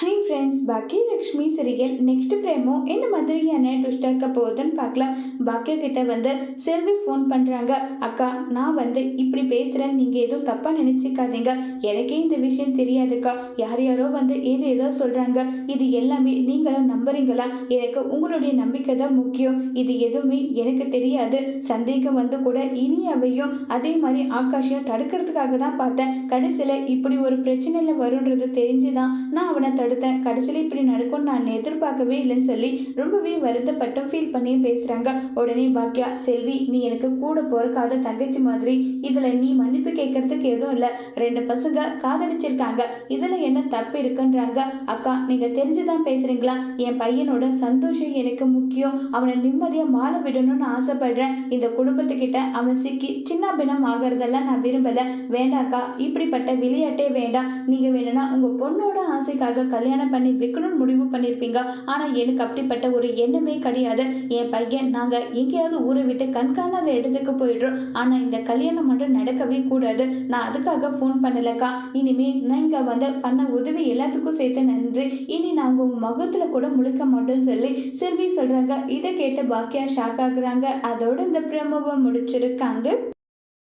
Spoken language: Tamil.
Hi friends, Bhagyalakshmi serial next பிரேமோ என்ன மாதிரியான ட்விஸ்ட் ஆக்க போகுதுன்னு பார்க்கலாம். பாக்கியா கிட்ட செல்வி ஃபோன் பண்ணுறாங்க. அக்கா, நான் இப்படி பேசுகிறேன்னு நீங்கள் எதுவும் தப்பாக நினச்சிக்காதீங்க. எனக்கே இந்த விஷயம் தெரியாதுக்கா. யார் யாரோ ஏதோ சொல்கிறாங்க. இது எல்லாமே நீங்களும் நம்புறீங்களா? எனக்கு உங்களுடைய நம்பிக்கை தான் முக்கியம். இது எதுவுமே எனக்கு தெரியாது. சந்தேகம் கூட இனியாவையும் அதே மாதிரி ஆகாஷையும் தடுக்கிறதுக்காக தான் பார்த்தேன். கடைசியில் இப்படி ஒரு பிரச்சனையில் வருன்றது தெரிஞ்சுதான் நான் அவனை தடுத்தேன். கடைசியில் இப்படி நடக்கும்னு நான் எதிர்பார்க்கவே இல்லைன்னு சொல்லி ரொம்பவே வருத்தப்பட்டும் ஃபீல் பண்ணி பேசுகிறாங்க. உடனே பாக்கியா, செல்வி, நீ எனக்கு கூட பிறக்காத தங்கச்சி மாதிரி. இதில் நீ மன்னிப்பு கேட்கறதுக்கு எதுவும் இல்லை. 2 பசங்க காதலிச்சிருக்காங்க. இதில் என்ன தப்பு இருக்குன்றாங்க. அக்கா, நீங்கள் தெரிஞ்சுதான் பேசுகிறீங்களா? என் பையனோட சந்தோஷம் எனக்கு முக்கியம். அவனை நிம்மதியாக வாழ விடணும்னு ஆசைப்படுறேன். இந்த குடும்பத்துக்கிட்ட அவன் சிக்கி சின்ன பின்னம் ஆகிறதெல்லாம் நான் விரும்பலை. வேண்டாக்கா, இப்படிப்பட்ட விளையாட்டே வேண்டாம். நீங்கள் வேணும்னா உங்கள் பொண்ணோட ஆசைக்காக கல்யாணம் பண்ணி வைக்கணும்னு முடிவு பண்ணியிருப்பீங்க. ஆனால் எனக்கு அப்படிப்பட்ட ஒரு எண்ணமே கிடையாது. என் பையன் நாங்கள் எங்கேயாவது ஊரை விட்டு கண்காணாத இடத்துக்கு போயிடுறோம். ஆனால் இந்த கல்யாணம் மட்டும் நடக்கவே கூடாது. நான் அதுக்காக ஃபோன் பண்ணலக்கா. இனிமேல் நீங்கள் பண்ண உதவி எல்லாத்துக்கும் சேர்த்து நன்றி. இனி நாங்கள் உங்கள் முகத்தில் கூட முழிக்க மாட்டோம்னு சொல்லி செல்வி சொல்கிறாங்க. இதை கேட்டு பாக்கியா ஷாக் ஆகுறாங்க. அதோடு இந்த பிரமோவை முடிச்சிருக்காங்க.